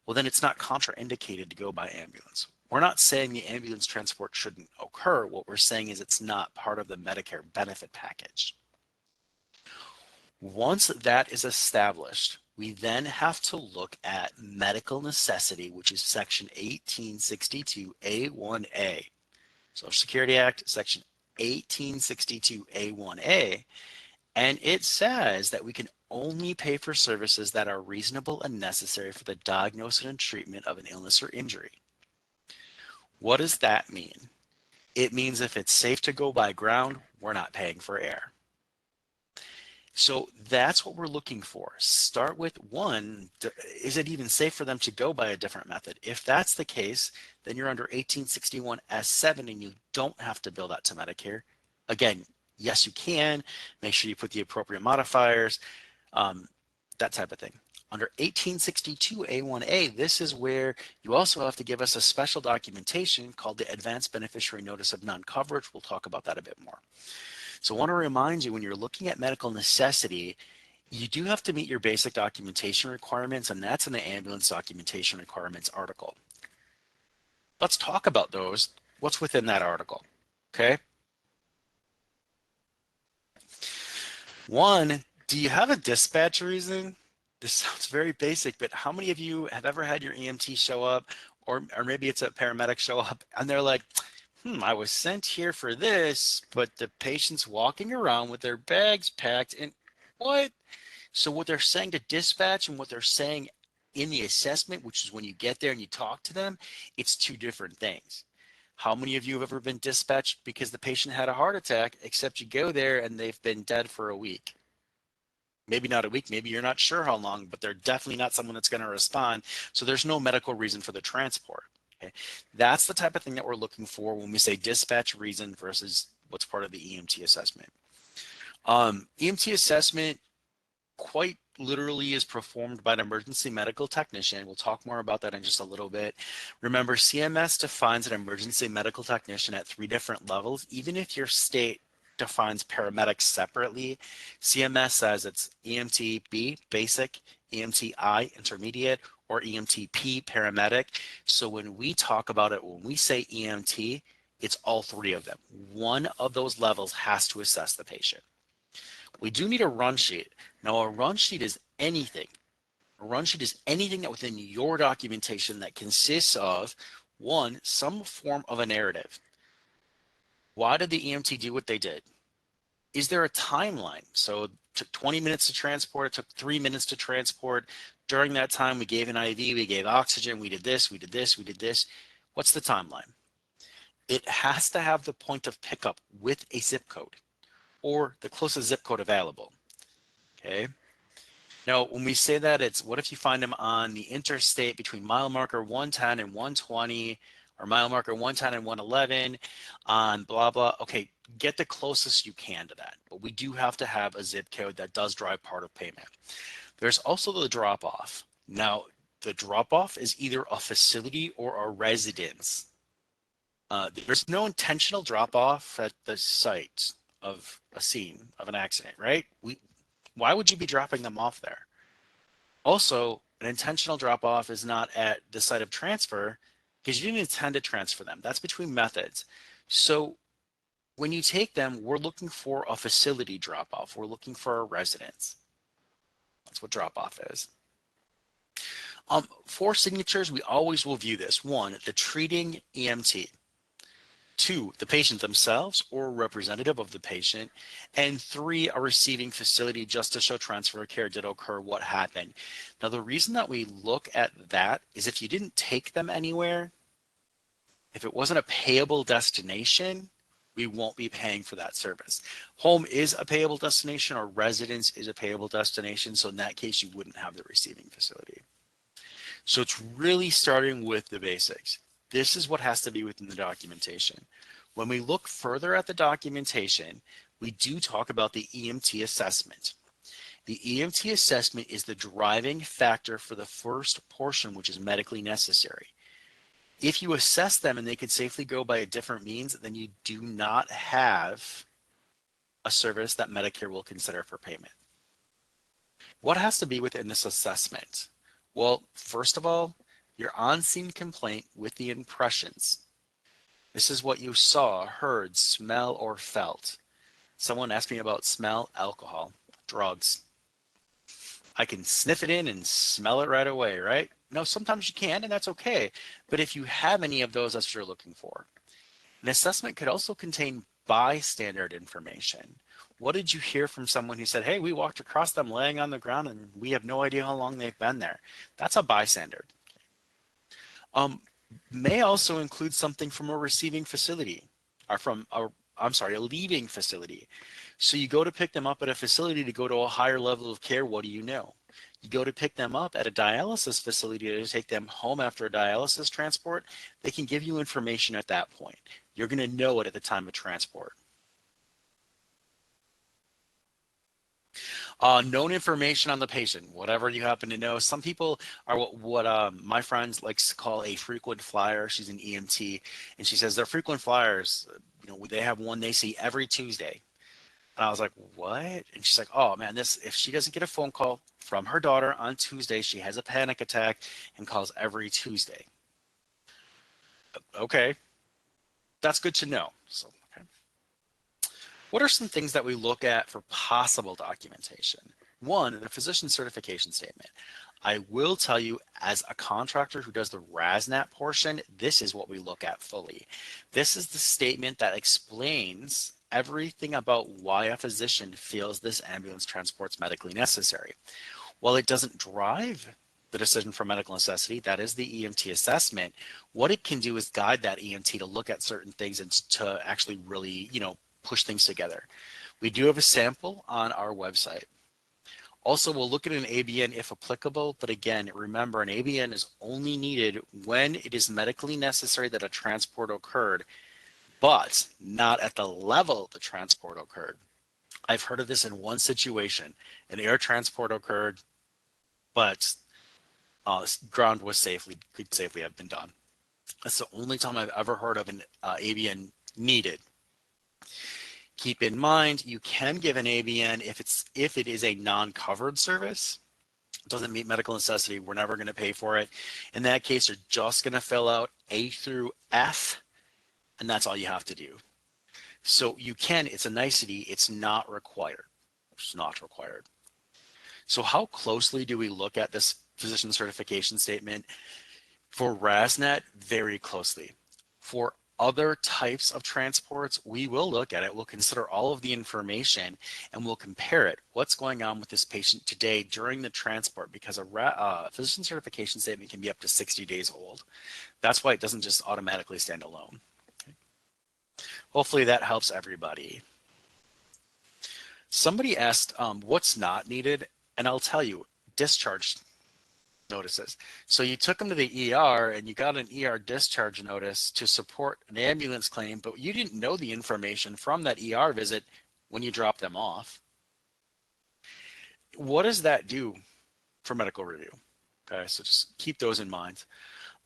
A: Well, then it's not contraindicated to go by ambulance. We're not saying the ambulance transport shouldn't occur. What we're saying is it's not part of the Medicare benefit package. Once that is established, we then have to look at medical necessity, which is Section 1862A1A. Social Security Act, Section 1862A1A, and it says that we can only pay for services that are reasonable and necessary for the diagnosis and treatment of an illness or injury. What does that mean? It means if it's safe to go by ground, we're not paying for air. So that's what we're looking for. Start with one, is it even safe for them to go by a different method? If that's the case, then you're under 1861 S7 and you don't have to bill that to Medicare. Again, yes, you can. Make sure you put the appropriate modifiers, that type of thing. Under 1862 A1A, this is where you also have to give us a special documentation called the Advanced Beneficiary Notice of Non-Coverage. We'll talk about that a bit more. So I want to remind you, when you're looking at medical necessity, you do have to meet your basic documentation requirements, and that's in the ambulance documentation requirements article. Let's talk about those. What's within that article? Okay. One, do you have a dispatch reason? This sounds very basic, but how many of you have ever had your EMT show up, or maybe it's a paramedic show up, and they're like, I was sent here for this, but the patient's walking around with their bags packed and what? So what they're saying to dispatch and what they're saying in the assessment, which is when you get there and you talk to them, it's two different things. How many of you have ever been dispatched because the patient had a heart attack, except you go there and they've been dead for a week? Maybe not a week, maybe you're not sure how long, but they're definitely not someone that's going to respond. So there's no medical reason for the transport. Okay. That's the type of thing that we're looking for when we say dispatch reason versus what's part of the EMT assessment. EMT assessment quite literally is performed by an emergency medical technician. We'll talk more about that in just a little bit. Remember, CMS defines an emergency medical technician at 3 different levels. Even if your state defines paramedics separately, CMS says it's EMT-B, basic, EMT-I, intermediate, or EMT-P, paramedic. So when we talk about it, when we say EMT, it's all 3 of them. One of those levels has to assess the patient. We do need a run sheet. Now, a run sheet is anything. A run sheet is anything that within your documentation that consists of, one, some form of a narrative. Why did the EMT do what they did? Is there a timeline? So it took 20 minutes to transport, it took 3 minutes to transport. During that time, we gave an IV, we gave oxygen, we did this, we did this, we did this. What's the timeline? It has to have the point of pickup with a zip code or the closest zip code available. Okay. Now, when we say that, it's what if you find them on the interstate between mile marker 110 and 120, or mile marker 110 and 111 on blah, blah. Okay, get the closest you can to that. But we do have to have a zip code that does drive part of payment. There's also the drop-off. Now, the drop-off is either a facility or a residence. There's no intentional drop-off at the site of a scene of an accident, right? Why would you be dropping them off there? Also, an intentional drop-off is not at the site of transfer because you didn't intend to transfer them. That's between methods. So when you take them, we're looking for a facility drop-off. We're looking for a residence. That's what drop-off is. For signatures, we always will view this. 1, the treating EMT. 2, the patient themselves or a representative of the patient. And 3, a receiving facility, just to show transfer of care did occur, what happened. Now, the reason that we look at that is if you didn't take them anywhere, if it wasn't a payable destination, we won't be paying for that service. Home is a payable destination or residence is a payable destination. So in that case, you wouldn't have the receiving facility. So it's really starting with the basics. This is what has to be within the documentation. When we look further at the documentation, we do talk about the EMT assessment. The EMT assessment is the driving factor for the first portion, which is medically necessary. If you assess them and they could safely go by a different means, then you do not have a service that Medicare will consider for payment. What has to be within this assessment? Well, first of all, your on-scene complaint with the impressions. This is what you saw, heard, smell, or felt. Someone asked me about smell, alcohol, drugs. I can sniff it in and smell it right away, right? No, sometimes you can, and that's okay. But if you have any of those, that's what you're looking for. An assessment could also contain bystander information. What did you hear from someone who said, hey, we walked across them laying on the ground and we have no idea how long they've been there? That's a bystander. May also include something from a receiving facility or from a leaving facility. So you go to pick them up at a facility to go to a higher level of care. What do you know? You go to pick them up at a dialysis facility to take them home after a dialysis transport. They can give you information at that point. You're going to know it at the time of transport. Known information on the patient, whatever you happen to know. Some people are what my friends likes to call a frequent flyer. She's an EMT, and she says they're frequent flyers. They have one they see every Tuesday. And I was like, what? And she's like, oh man, if she doesn't get a phone call from her daughter on Tuesday, she has a panic attack and calls every Tuesday. Okay, that's good to know. So, okay. What are some things that we look at for possible documentation? 1, the physician certification statement. I will tell you, as a contractor who does the RASNAT portion, this is what we look at fully. This is the statement that explains everything about why a physician feels this ambulance transport's medically necessary. While it doesn't drive the decision for medical necessity, that is the EMT assessment, what it can do is guide that EMT to look at certain things and to actually really, push things together. We do have a sample on our website. Also, we'll look at an ABN if applicable, but again, remember an ABN is only needed when it is medically necessary that a transport occurred, but not at the level the transport occurred. I've heard of this in one situation. An air transport occurred, but ground could safely have been done. That's the only time I've ever heard of an ABN needed. Keep in mind, you can give an ABN if it is a non-covered service. It doesn't meet medical necessity. We're never going to pay for it. In that case, you're just going to fill out A through F, and that's all you have to do. So you can, it's a nicety, it's not required. It's not required. So how closely do we look at this physician certification statement? For RASNAT, very closely. For other types of transports, we will look at it. We'll consider all of the information and we'll compare it. What's going on with this patient today during the transport? Because a physician certification statement can be up to 60 days old. That's why it doesn't just automatically stand alone. Okay. Hopefully that helps everybody. Somebody asked what's not needed, and I'll tell you, discharge notices. So you took them to the ER and you got an ER discharge notice to support an ambulance claim, but you didn't know the information from that ER visit when you dropped them off. What does that do? for medical review. Okay, so just keep those in mind.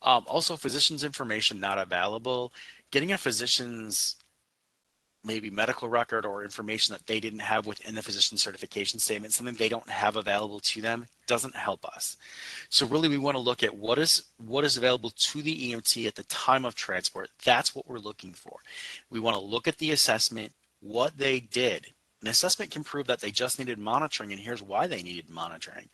A: Also, physician's information not available. Getting a physician's maybe medical record or information that they didn't have within the physician certification statement, something they don't have available to them, doesn't help us. So really we want to look at what is available to the EMT at the time of transport. That's what we're looking for. We want to look at the assessment, what they did. An assessment can prove that they just needed monitoring and here's why they needed monitoring.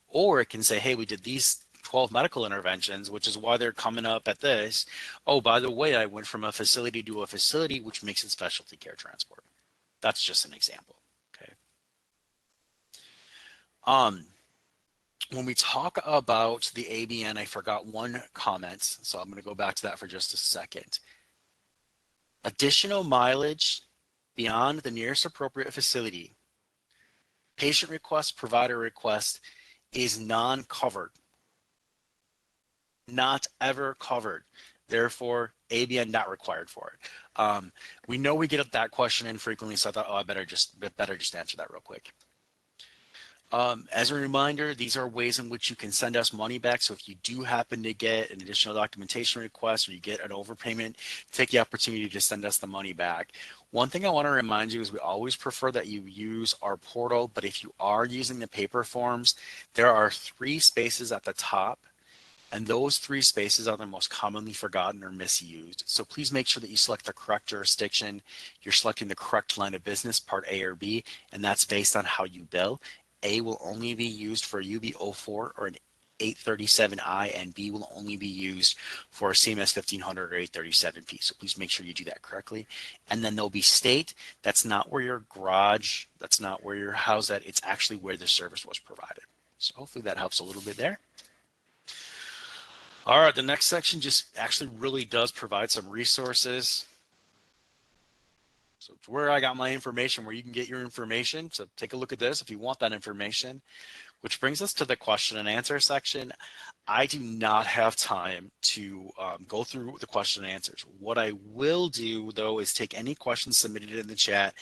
A: Or it can say, hey, we did these 12 medical interventions, which is why they're coming up at this. Oh, by the way, I went from a facility to a facility, which makes it specialty care transport. That's just an example. Okay. When we talk about the ABN, I forgot one comment, so I'm going to go back to that for just a second. Additional mileage beyond the nearest appropriate facility, patient request, provider request is non-covered. Not ever covered. Therefore, ABN not required for it. We know we get that question in frequently, so I thought, oh, I better just answer that real quick. As a reminder, these are ways in which you can send us money back. So if you do happen to get an additional documentation request or you get an overpayment, take the opportunity to send us the money back. One thing I want to remind you is we always prefer that you use our portal, but if you are using the paper forms, there are 3 spaces at the top. And those 3 spaces are the most commonly forgotten or misused. So please make sure that you select the correct jurisdiction. You're selecting the correct line of business, part A or B, and that's based on how you bill. A will only be used for UB04 or an 837I, and B will only be used for a CMS 1500 or 837P. So please make sure you do that correctly. And then there'll be state. That's not where your garage, that's not where your house at. It's actually where the service was provided. So hopefully that helps a little bit there. All right, the next section just actually really does provide some resources. So it's where I got my information, where you can get your information. So take a look at this if you want that information, which brings us to the question and answer section. I do not have time to go through the question and answers. What I will do, though, is take any questions submitted in the chat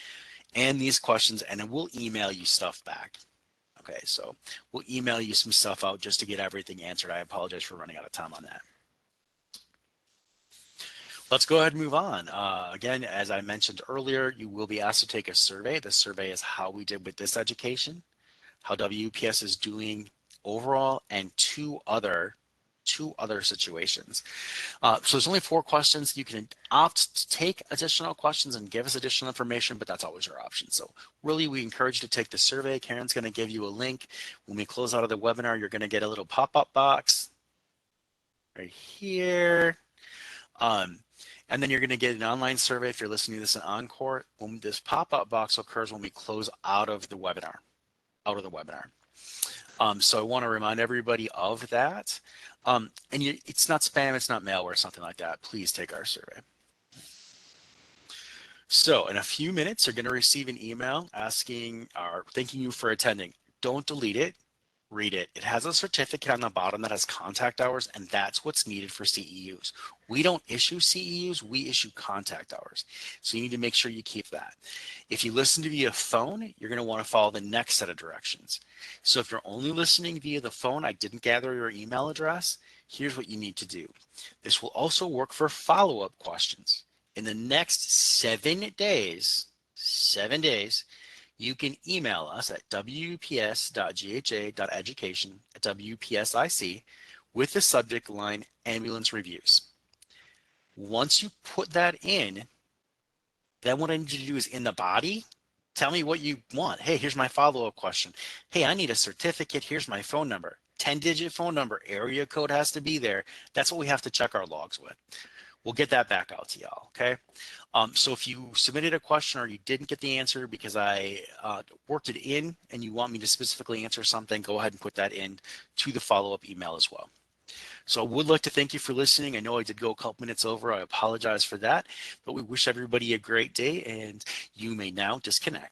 A: and these questions, and then we'll email you stuff back. Okay, so we'll email you some stuff out just to get everything answered. I apologize for running out of time on that. Let's go ahead and move on. Again, as I mentioned earlier, you will be asked to take a survey. The survey is how we did with this education, how WPS is doing overall, and two other situations. So there's only 4 questions. You can opt to take additional questions and give us additional information, but that's always your option. So really, we encourage you to take the survey. Karen's going to give you a link. When we close out of the webinar, you're going to get a little pop-up box right here. And then you're going to get an online survey if you're listening to this in Encore. When this pop-up box occurs when we close out of the webinar. So I want to remind everybody of that. And it's not spam, it's not malware, something like that. Please take our survey. So in a few minutes, you're going to receive an email asking or thanking you for attending. Don't delete it. Read it. It has a certificate on the bottom that has contact hours, and that's what's needed for CEUs. We don't issue CEUs, we issue contact hours. So you need to make sure you keep that. If you listen to via phone, you're going to want to follow the next set of directions. So if you're only listening via the phone, I didn't gather your email address, here's what you need to do. This will also work for follow-up questions. In the next 7 days, you can email us at wps.gha.education@wpsic with the subject line ambulance reviews. Once you put that in, then what I need you to do is in the body, tell me what you want. Hey, here's my follow-up question. Hey, I need a certificate. Here's my phone number. 10-digit phone number, area code has to be there. That's what we have to check our logs with. We'll get that back out to y'all, okay? So if you submitted a question or you didn't get the answer because I worked it in and you want me to specifically answer something, go ahead and put that in to the follow-up email as well. So I would like to thank you for listening. I know I did go a couple minutes over. I apologize for that, but we wish everybody a great day and you may now disconnect.